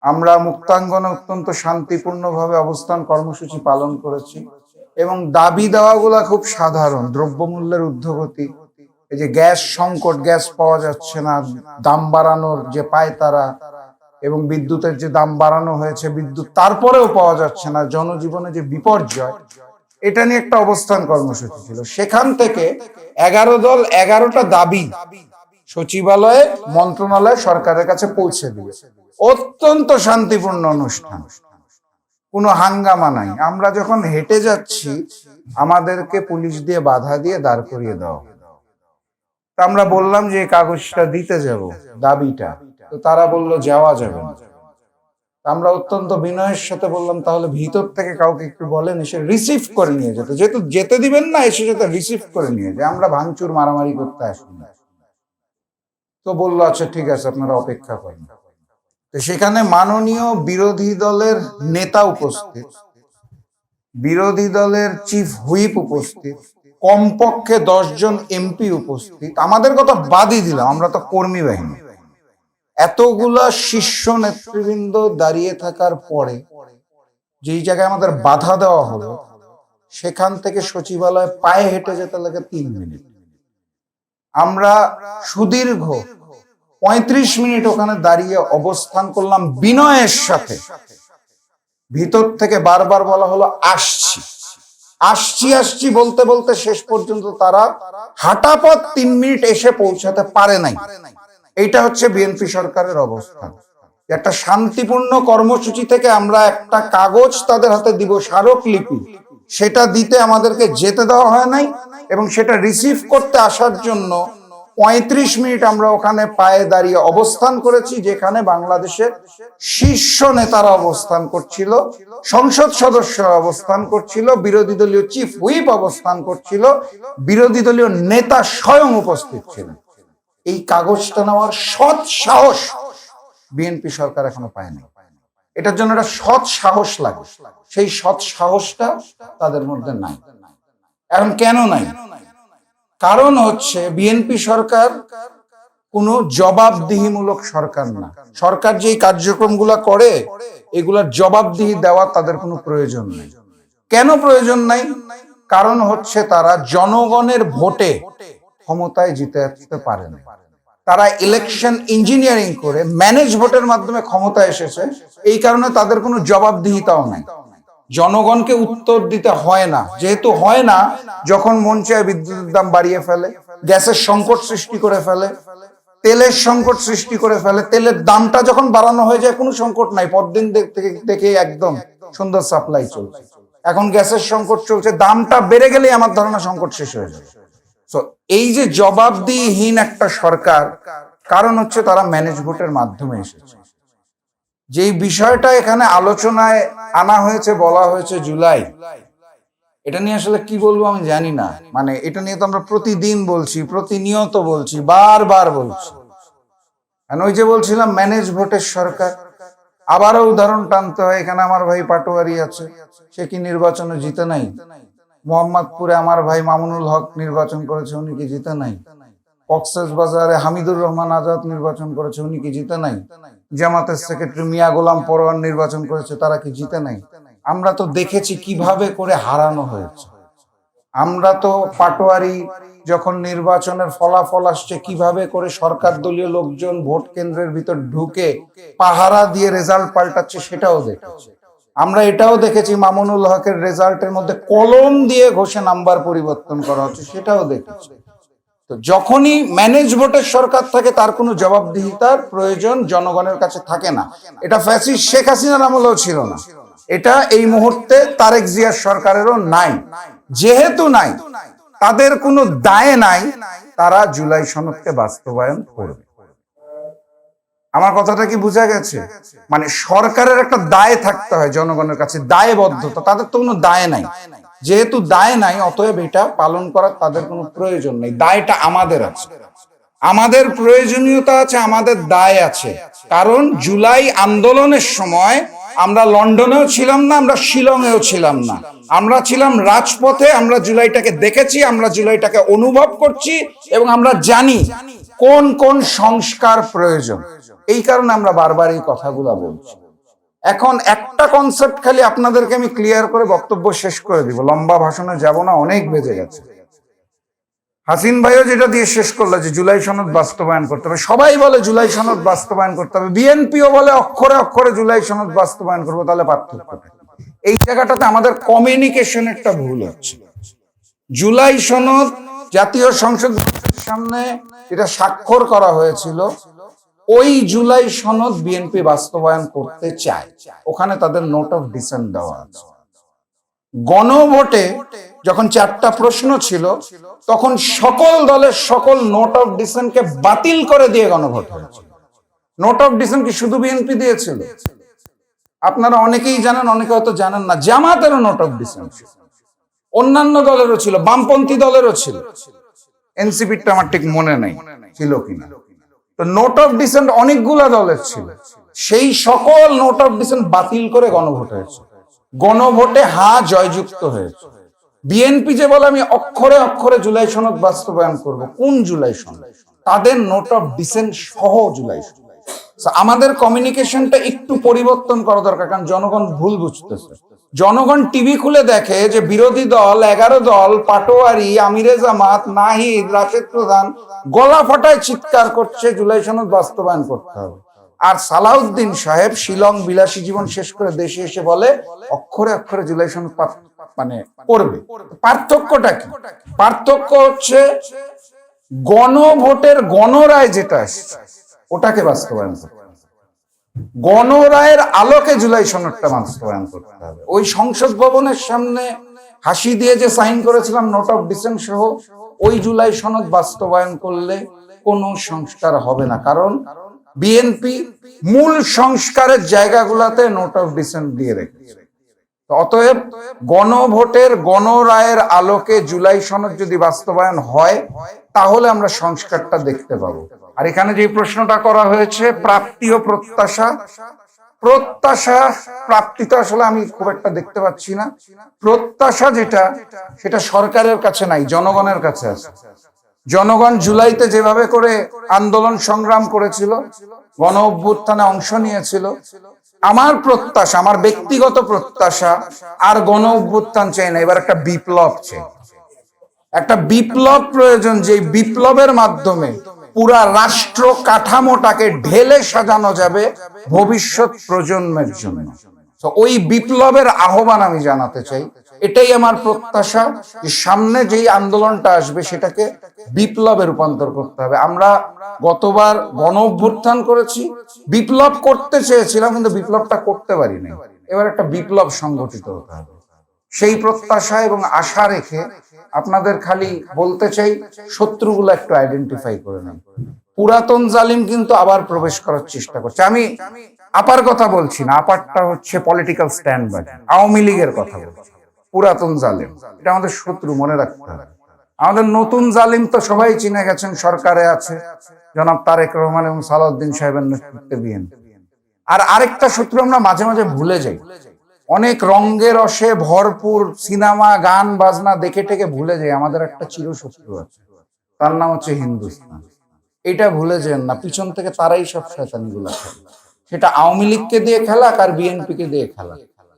আমরা মুক্তাঙ্গনে অত্যন্ত শান্তিপূর্ণভাবে অবস্থান কর্মসূচি পালন করেছি এবং দাবি দেওয়াগুলা খুব সাধারণ। দ্রব্যমূল্যের ঊর্ধ্বগতি, এই যে গ্যাস সংকট, গ্যাস পাওয়া যাচ্ছে না, দাম বাড়ানোর যে পায়তারা, এবং বিদ্যুতের যে দাম বাড়ানো হয়েছে, বিদ্যুৎ তারপরেও পাওয়া যাচ্ছে না, জনজীবনে যে বিপর্যয়, এটা নিয়ে একটা অবস্থান কর্মসূচি ছিল। সেখান থেকে 11 দল 11টা দাবি সচিবালয়ে, মন্ত্রণালয়ে সরকারের কাছে পৌঁছে দিয়েছে। অত্যন্ত শান্তিপূর্ণ অনুষ্ঠান, কোনো হাঙ্গামা নাই। আমরা যখন হেঁটে যাচ্ছি আমাদেরকে পুলিশ দিয়ে বাধা দিয়ে দাঁড় করিয়ে দেওয়া। আমরা বললাম যে এই কাগজটা দিতে যাব, দাবিটা, তো তারা বলল যাওয়া যাবে না। আমরা অত্যন্ত বিনয়ের সাথে বললাম তাহলে ভিতর থেকে কাউকে একটু বলেন এসে রিসিভ করে নিয়ে যেতে, যেহেতু যেতে দিবেন না এসে যেতে রিসিভ করে নিয়ে যায়, আমরা ভাঙচুর মারামারি করতে আসি না। তো বললো আচ্ছা ঠিক আছে, আপনারা অপেক্ষা করেন। তো সেখানে মাননীয় বিরোধী দলের নেতা উপস্থিত, বিরোধী দলের চিফ হুইপ উপস্থিত, কমপক্ষে 10 জন এমপি উপস্থিত। আমাদের কথা বাদই দিলাম, আমরা তো কর্মী বাহিনী। এতগুলা শীর্ষ নেতৃবৃন্দ দাঁড়িয়ে থাকার পরে যেই জায়গায় আমাদের বাধা দেওয়া হলো, সেখান থেকে সচিবালয় পায়ে হেঁটে যেতে লাগে 3 মিনিট। আমরা সুদীর্ঘ 35 মিনিট ওখানে দাঁড়িয়ে অবস্থান করলাম বিনয়ের সাথে। ভিতর থেকে বারবার বলা হলো আসছি আসছি আসছি বলতে বলতে শেষ পর্যন্ত তারা হাঁটা পথ 3 মিনিট এসে পৌঁছাতে পারে নাই। এটা হচ্ছে বিএনপি সরকারের অবস্থান। একটা শান্তিপূর্ণ কর্মসূচি থেকে আমরা একটা কাগজ তাদের হাতে দিব, স্মারকলিপি, সেটা দিতে আমাদেরকে যেতে দেওয়া হয় নাই, এবং সেটা রিসিভ করতে আসার জন্য 35 মিনিট আমরা ওখানে পায়ে দাঁড়িয়ে অবস্থান করেছি, যেখানে বাংলাদেশের শীর্ষ নেতারা অবস্থান করছিল, সংসদ সদস্যরা অবস্থান করছিল, বিরোধী দলীয় চিফ হুইপ অবস্থান করছিল, বিরোধী দলীয় নেতা স্বয়ং উপস্থিত ছিলেন। এই কাগজটা নেওয়ার সৎ সাহস বিএনপি সরকার এখনো পায়নি। এটার জন্য একটা সৎ সাহস লাগে, সেই সৎ সাহসটা তাদের মধ্যে নাই। এখন কেন নাই? কারণ হচ্ছে বিএনপি সরকার কোনো জবাবদিহিমূলক সরকার না। সরকার যেই কার্যক্রমগুলো করে এগুলার জবাবদিহি দেওয়ার তাদের কোনো প্রয়োজন নেই। কেন প্রয়োজন নাই? কারণ হচ্ছে তারা জনগণের ভোটে ক্ষমতায় জিতে আসতে পারে না। তারা ইলেকশন ইঞ্জিনিয়ারিং করে ম্যানেজ ভোটের মাধ্যমে ক্ষমতা এসেছে, এই কারণে তাদের কোনো জবাবদিহিতাও নাই। জনগণকে উত্তর দিতে হয় না, যেহেতু হয় না, যখন মন চায় বিদ্যুতের দাম বাড়িয়ে ফেলে, গ্যাসের সংকট সৃষ্টি করে ফেলে, তেলের সংকট সৃষ্টি করে ফেলে। তেলের দামটা যখন বাড়ানো হয়ে যায় কোনো সংকট নাই, পরদিন থেকে একদম সুন্দর সাপ্লাই চলছে। এখন গ্যাসের সংকট চলছে, দামটা বেড়ে গেলেই আমার ধারণা সংকট শেষ হয়ে যাবে। এই যে জবাবদিহিহীন একটা সরকার, কারণ হচ্ছে তারা ম্যানেজ ভোটের মাধ্যমে এসেছে। যেই বিষয়টা এখানে আলোচনায় আনা হয়েছে, বলা হয়েছে জুলাই, এটা নিয়ে আসলে কি বলবো আমি জানি না। মানে এটা নিয়ে তো আমরা প্রতিদিন বলছি, প্রতিনিয়ত বলছি, বারবার বলছি। ওই যে বলছিলাম ম্যানেজ ভোটের সরকার, আবারও উদাহরণ টানতে হয়। এখানে আমার ভাই পাটোয়ারি আছে, সে কি নির্বাচনে জিতে নাই? মোহাম্মদপুরে আমার ভাই মামুনুল হক নির্বাচন করেছে, উনি কি জিতে নাই? কক্সবাজারে হামিদুর রহমান আজাদ নির্বাচন করেছে, উনি কি জিতে নাই? জামাতের সেক্রেটারি মিয়া গোলাম পরোয়ার নির্বাচন করেছে, তারা কি জিতে নাই? আমরা তো দেখেছি কিভাবে করে হারানো হয়েছে। আমরা তো পাটোয়ারি যখন নির্বাচনের ফলাফল আসছে, কিভাবে করে সরকার দলীয় লোকজন ভোট কেন্দ্রের ভিতর ঢুকে পাহারা দিয়ে রেজাল্ট পাল্টাচ্ছে, সেটাও দেখেছি। আমরা এটাও দেখেছি মামুনুল হকের রেজাল্টের মধ্যে কলম দিয়ে ঘষে নাম্বার পরিবর্তন করা হচ্ছে, সেটাও দেখেছি। তো যখনই ম্যানেজ ভোটের সরকার থাকে তার কোনো জবাবদিহিতার প্রয়োজন জনগণের কাছে থাকে না। এটা ফ্যাসিস্ট শেখ হাসিনার আমলেও ছিল না, এটা এই মুহূর্তে তারেক জিয়ার সরকারেরও নাই। যেহেতু নাই, তাদের কোনো দায় নাই, তারা জুলাই সনদকে বাস্তবায়ন করবে। আমার কথাটা কি বোঝা গেছে? মানে সরকারের একটা দায় থাকতে হয় জনগণের কাছে, দায়বদ্ধতা। তাদের তো কোনো দায় নাই। যেহেতু দায় নাই, অতএব এটা পালন করার তাদের কোনো প্রয়োজন নেই। দায়টা আমাদের আছে, আমাদের প্রয়োজনীয়তা আছে, আমাদের দায় আছে। কারণ জুলাই আন্দোলনের সময় আমরা লন্ডনেও ছিলাম না, আমরা শিলংয়েও ছিলাম না, আমরা ছিলাম রাজপথে। আমরা জুলাইটাকে দেখেছি, আমরা জুলাইটাকে অনুভব করছি, এবং আমরা জানি কোন কোন সংস্কার প্রয়োজন। এই কারণে আমরা বারবার এই কথাগুলো বলছি। এখন একটা কনসেপ্ট খালি আপনাদেরকে আমি ক্লিয়ার করে বক্তব্য শেষ করে দিব, লম্বা ভাষণে যাব না, অনেক বেজে গেছে। হাসিন ভাইও যেটা দিয়ে শেষ করলো যে জুলাই সনদ বাস্তবায়ন করতে হবে, সবাই বলে জুলাই সনদ বাস্তবায়ন করতে হবে, বিএনপিও বলে অক্ষরে অক্ষরে জুলাই সনদ বাস্তবায়ন করবো, তাহলে পার্থক্য এই জায়গাটাতে আমাদের কমিউনিকেশন একটা ভুল হচ্ছে। জুলাই সনদ জাতীয় সংসদ সামনে এটা স্বাক্ষর করা হয়েছিল, ওই জুলাই সনদ বিএনপি বাস্তবায়ন করতে চায়, ওখানে তাদের নোট অফ ডিসেন্ট দেওয়া আছে। গণভোটে যখন 4টা প্রশ্ন ছিল, তখন সকল দলের সকল নোট অফ ডিসেন্টকে বাতিল করে দিয়ে গণভোট হয়েছে। নোট অফ ডিসেন্ট কি শুধু বিএনপি দিয়েছিল? আপনারা অনেকেই জানেন, অনেকে হয়তো জানেন না, জামাতেরও নোট অফ ডিসেন্ট, অন্যান্য দলেরও ছিল, বামপন্থী দলেরও ছিল, এনসিপিটা আমার ঠিক মনে নেই ছিল কিনা। তো নোট অফ ডিসেন্ট অনেকগুলা দলের ছিল, সেই সকল নোট অফ ডিসেন্ট বাতিল করে গণভোট হয়েছে। গণভোটে হা জয়যুক্ত হয়েছে। বিএনপি যে বলে আমি অক্ষরে অক্ষরে জুলাই সনদ বাস্তবায়ন করব, কোন জুলাই সনদ? তাদের নোট অফ ডিসেন্ট সহ জুলাই সনদ। আমাদের কমিউনিকেশনটা একটু পরিবর্তন করা দরকার, কারণ জনগণ ভুল বুঝতেছে। জনগণ টিভি খুলে দেখে যে বিরোধী দল 11 দল, পাটোয়ারি, আমিরে জামাত, নাহিদ, রাশেদ প্রধান গলা ফাটায় চিৎকার করছে জুলাই সনদ বাস্তবায়ন করতে হবে, আর সালাউদ্দিন সাহেব শিলং বিলাসী জীবন শেষ করে দেশে এসে বলে অক্ষরে অক্ষরে জুলাই সনদ মানে করবে। পার্থক্যটা কি? পার্থক্য হচ্ছে গণভোটের গণরায় যেটা আসছে ওটাকে বাস্তবায়ন করতে হবে, গণরায়ের আলোকে জুলাই সনদটা বাস্তবায়ন করতে হবে। ওই সংসদ ভবনের সামনে হাসি দিয়ে যে সাইন করেছিলাম নোট অফ ডিসেন্ট সহ, ওই জুলাই সনদ বাস্তবায়ন করলে কোনো সংস্কার হবে না, কারণ বিএনপি মূল সংস্কারের জায়গাগুলোতে নোট অফ ডিসেন্ট দিয়ে রেখেছে। অতএব গণভোটের গণরায়ের আলোকে জুলাই সনদ যদি বাস্তবায়ন হয়, তাহলে আমরা সংস্কারটা দেখতে পাবো। আর এখানে যে প্রশ্নটা করা হয়েছে প্রাপ্তি ও প্রত্যাশা, প্রত্যাশা প্রাপ্তি তো আসলে আমি খুব একটা দেখতে পাচ্ছি না। প্রত্যাশা যেটা, সেটা সরকারের কাছে নাই, জনগণের কাছে আছে। জনগণ জুলাইতে যেভাবে করে আন্দোলন সংগ্রাম করেছিল, গণ অভ্যুত্থানে অংশ নিয়েছিল, আমার প্রত্যাশা, আমার ব্যক্তিগত প্রত্যাশা, আর গণ অভ্যুত্থান চাই না, এবার একটা বিপ্লব চাই। একটা বিপ্লব প্রয়োজন, যে বিপ্লবের মাধ্যমে পুরা রাষ্ট্র কাঠামোটাকে ঢেলে সাজানো যাবে ভবিষ্যৎ প্রজন্মের জন্য। তো ওই বিপ্লবের আহ্বান আমি জানাতে চাই, এটাই আমার প্রত্যাশা, যে সামনে যেই আন্দোলনটা আসবে সেটাকে বিপ্লবে রূপান্তর করতে হবে। আমরা গতবার গণ অভ্যুত্থান করেছি, বিপ্লব করতে চেয়েছিলাম, কিন্তু বিপ্লবটা করতে পারিনি। এবার একটা বিপ্লব সংগঠিত হতে হবে, সেই প্রত্যাশা এবং আশা রেখে আপনাদের খালি বলতে চাই, শত্রুগুলো একটু আইডেন্টিফাই করে নেন। পুরাতন জালিম কিন্তু আবার প্রবেশ করার চেষ্টা করছে। আমি আপার কথা বলছি না, আপারটা হচ্ছে পলিটিক্যাল স্ট্যান্ড বাই, আওয়ামী লীগের কথা বলছি। পুরাতন জালিম এটা আমাদের শত্রু, মনে রাখতে হবে। আমাদের নতুন জালিম তো সবাই চিনে গেছেন, সরকারে আছে জনাব তারেক রহমান এবং সালাউদ্দিন সাহেবের নেতৃত্বে বিএনপি। আর আরেকটা শত্রু আমরা মাঝে মাঝে ভুলে যাই, অনেক রঙে রসে ভরপুর সিনেমা গান বাজনা দেখে টেকে ভুলে যাই আমাদের একটা চিরশত্রু আছে, তার নাম হচ্ছে হিন্দুস্তান। এটা ভুলে যান না, পিছন থেকে তারাই সব শয়তানিগুলা খেলে। সেটা আওয়ামী লীগকে দিয়ে খেলাক আর বিএনপিকে দিয়ে খেলা,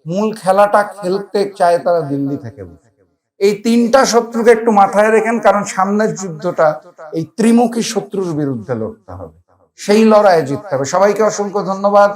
মূল খেলাটা খেলতে চায় তারা দিল্লি থেকে। এই 3টা শত্রুকে একটু মাথায় রেখেন, কারণ সামনের যুদ্ধটা এই ত্রিমুখী শত্রুর বিরুদ্ধে লড়তে হবে, সেই লড়াইয়ে জিততে হবে। সবাইকে অসংখ্য ধন্যবাদ।